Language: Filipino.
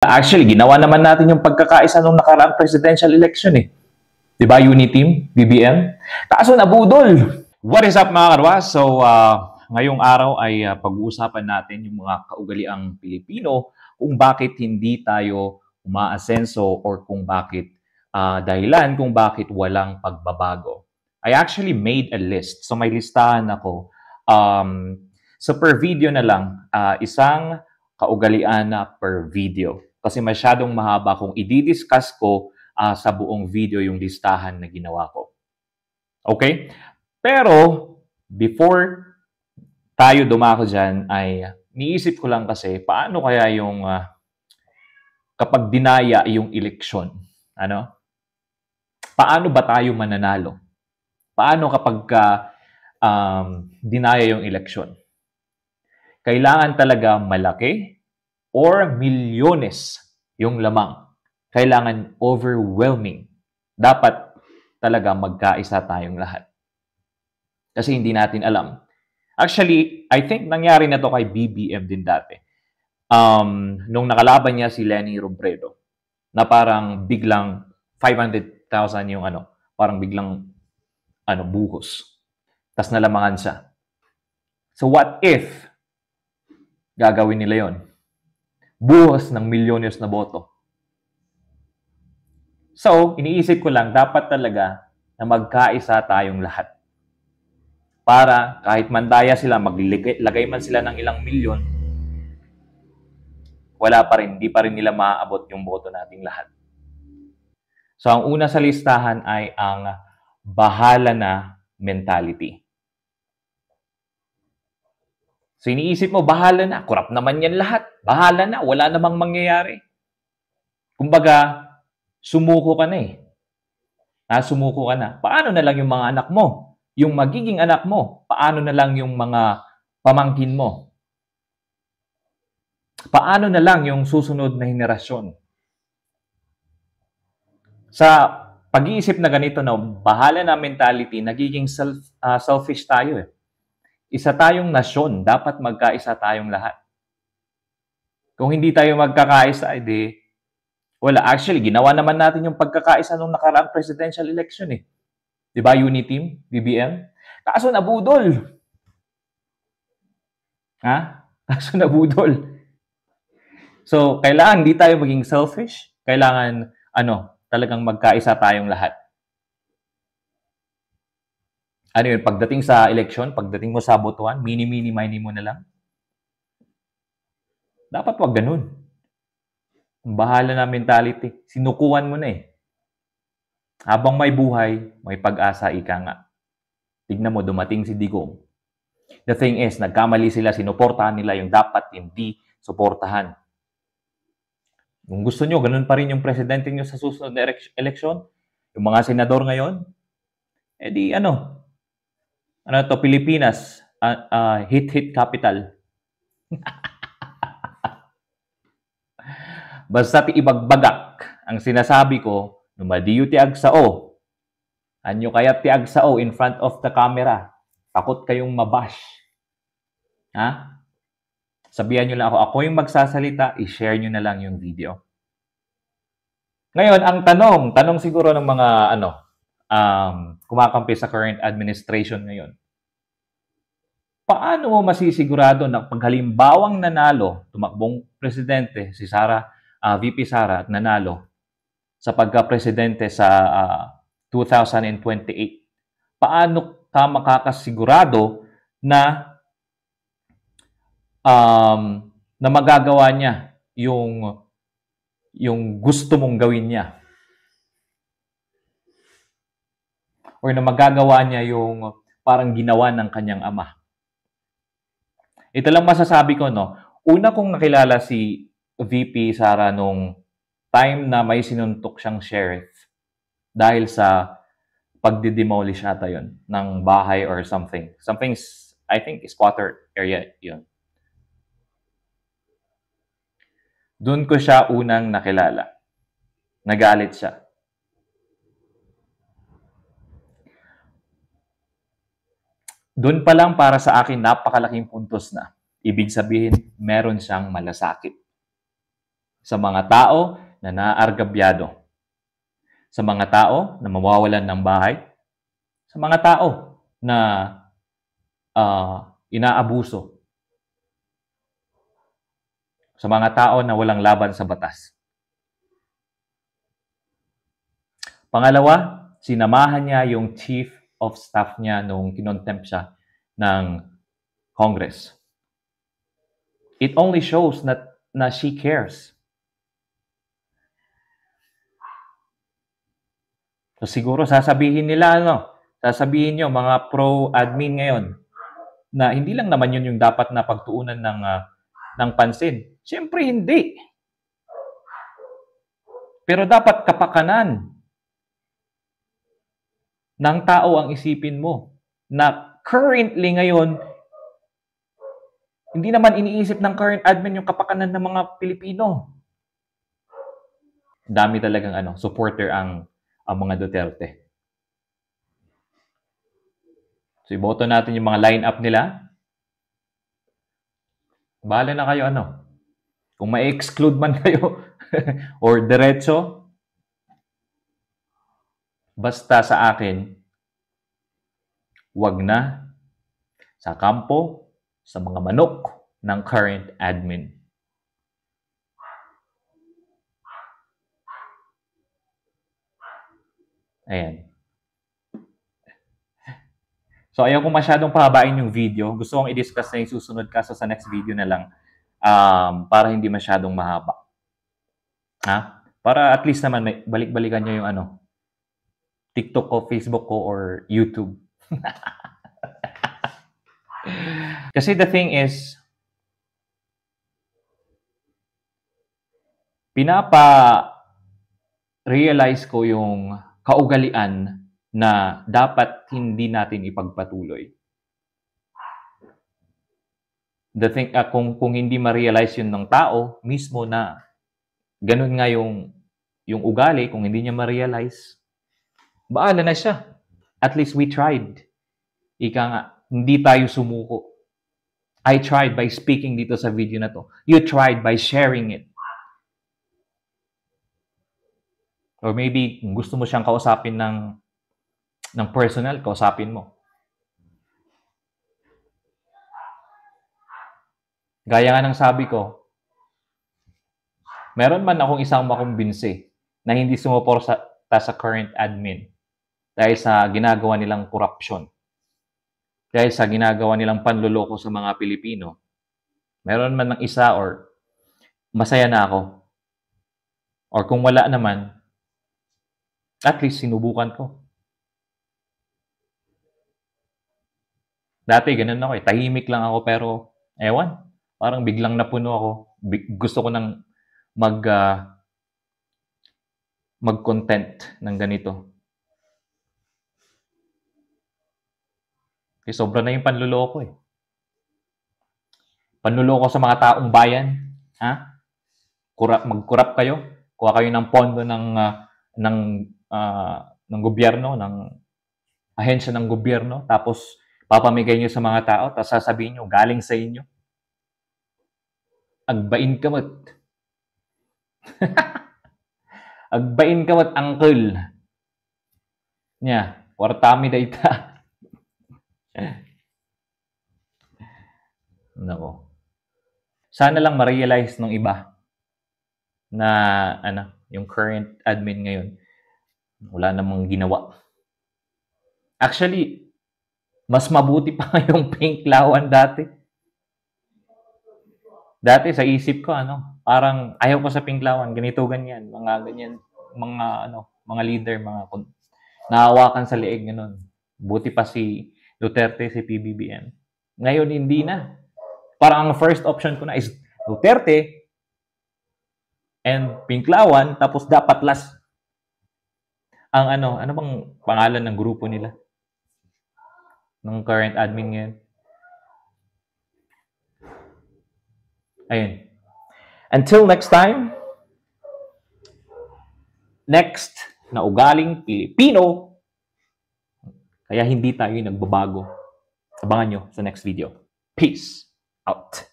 Actually, ginawa naman natin yung pagkakaisa nung nakaraang presidential election eh. Di ba, Uniteam, BBM? Kaso nabudol. What is up mga karwas? So, ngayong araw ay pag-uusapan natin yung mga kaugaliang Pilipino kung bakit hindi tayo umaasenso or kung bakit dahilan kung bakit walang pagbabago. I actually made a list. So, may listahan ako. So, per video na lang, isang kaugalian na per video. Kasi masyadong mahaba kung i-discuss ko sa buong video yung listahan na ginawa ko. Okay? Pero, before tayo dumako dyan, ay niisip ko lang kasi, paano kaya yung kapag dinaya yung eleksyon? Ano? Paano ba tayo mananalo? Paano kapag dinaya yung eleksyon? Kailangan talaga malaki or milyones yung lamang. Kailangan overwhelming. Dapat talaga magkaisa tayong lahat. Kasi hindi natin alam. Actually, I think nangyari na to kay BBM din dati. Nung nakalaban niya si Leni Robredo, na parang biglang 500,000 yung parang biglang buhos. Tas nalamangan siya. So what if gagawin nila yon? Buhos ng milyones na boto. So, iniisip ko lang, dapat talaga na magkaisa tayong lahat. Para kahit mandaya sila, maglagay man sila ng ilang milyon, wala pa rin, di pa rin nila maaabot yung boto nating lahat. So, ang una sa listahan ay ang bahala na mentality. So, iniisip mo, bahala na. Kurap naman yan lahat. Bahala na. Wala namang mangyayari. Kumbaga, sumuko ka na eh. Sumuko ka na. Paano na lang yung mga anak mo? Yung magiging anak mo? Paano na lang yung mga pamangkin mo? Paano na lang yung susunod na henerasyon? Sa pag-iisip na ganito na bahala na mentality, nagiging selfish tayo eh. Isa tayong nasyon, dapat magkaisa tayong lahat. Kung hindi tayo magkakaisa, edi wala. Actually, ginawa naman natin yung pagkakaisa nung nakaraang presidential election eh. Di ba, Uniteam, BBM? Kaso nabudol. Kaso nabudol. So, kailangan hindi tayo maging selfish. Kailangan, talagang magkaisa tayong lahat. Ano yun, pagdating sa election, pagdating mo sa botohan, mini mo na lang. Dapat wag ganun. Bahala na mentality. Sinukuhan mo na eh. Habang may buhay, may pag-asa, ika nga. Tignan mo, dumating si Digong. The thing is, nagkamali sila, sinuportahan nila yung dapat hindi suportahan. Kung gusto nyo, ganun pa rin yung presidente nyo sa susunod na eleksyon, yung mga senador ngayon, edi Pilipinas, hit capital. Basta ti ibagbagak ang sinasabi ko, numadiyo ti agsao. Anyo kaya ti agsao in front of the camera. Takot kayong mabash. Sabihan nyo lang ako yung magsasalita, i-share nyo na lang yung video. Ngayon, ang tanong siguro ng mga kumakampi sa current administration ngayon. Paano mo masisigurado na pag halimbawang nanalo, tumakbong presidente, si VP Sara at nanalo sa pagka-presidente sa 2028, paano ka makakasigurado na magagawa niya yung gusto mong gawin niya? Or na magagawa niya yung parang ginawa ng kanyang ama? Ito lang masasabi ko, una kong nakilala si VP Sara nung time na may sinuntok siyang sheriff dahil sa pagdidemolish ata yun ng bahay or something. Something's, I think, squatter area yun. Doon ko siya unang nakilala. Nagalit siya. Doon pa lang para sa akin, napakalaking puntos na. Ibig sabihin, meron siyang malasakit. sa mga tao na naaargabyado, sa mga tao na mawawalan ng bahay, sa mga tao na inaabuso, sa mga tao na walang laban sa batas. Pangalawa, sinamahan niya yung chief of staff niya nung kinontempt siya ng Congress. It only shows na she cares. So siguro sasabihin nila, sasabihin nyo, mga pro-admin ngayon, na hindi lang naman yun yung dapat na pagtuunan ng pansin. Siyempre hindi. Pero dapat kapakanan ng tao ang isipin mo na currently ngayon, hindi naman iniisip ng current admin yung kapakanan ng mga Pilipino. Dami talagang supporter ang mga Duterte. So, iboto natin yung mga line-up nila. Bahala na kayo kung ma-exclude man kayo or diretso, basta sa akin, wag na sa kampo, sa mga manok ng current admin. Ayan. So, ayaw ko masyadong pahabain yung video. Gusto kong i-discuss na yung susunod kaso sa next video na lang para hindi masyadong mahaba. Para at least naman may balik-balikan nyo yung TikTok ko, Facebook ko, or YouTube. Kasi the thing is, pinapa-realize ko yung kaugalian na dapat hindi natin ipagpatuloy. The thing, kung hindi ma-realize yun ng tao mismo na ganun nga yung ugali, kung hindi niya ma-realize, baala na siya. At least we tried. Ika nga, hindi tayo sumuko. I tried by speaking dito sa video na to. You tried by sharing it. Or maybe, kung gusto mo siyang kausapin ng personal, kausapin mo. Gaya nga ng sabi ko, meron man akong isang makumbinsi na hindi sumuporta sa current admin dahil sa ginagawa nilang korupsyon, dahil sa ginagawa nilang panluloko sa mga Pilipino. Meron man ng isa or masaya na ako. Or kung wala naman, at least sinubukan ko. Dati ganun ako tahimik lang ako pero ewan, parang biglang napuno ako. Gusto ko nang mag-content ng ganito. Kasi sobra na yung panluloko Panluloko sa mga taong bayan. Mag-corrupt kayo. Kuha kayo ng pondo ng gobyerno, ng ahensya ng gobyerno, tapos papamigay nyo sa mga tao, tapos sasabihin nyo, galing sa inyo. Agbain kamot. Agbain kamot, uncle. Nya, wartami dayta. Nako. Sana lang ma-realize ng iba na yung current admin ngayon, wala namang ginawa. Actually, mas mabuti pa yung Pinklawan dati. Dati sa isip ko, parang ayaw ko sa Pinklawan, ganito, ganyan, mga ganyan, mga leader, nahawakan sa leeg, ganun. Buti pa si Duterte, si PBBM. Ngayon, hindi na. Parang ang first option ko na is Duterte and Pinklawan, tapos dapat last ang ano bang pangalan ng grupo nila? Ng current admin ngayon. Ayun. Until next time, next na ugaling Pilipino, kaya hindi tayo nagbabago. Abangan nyo sa next video. Peace out.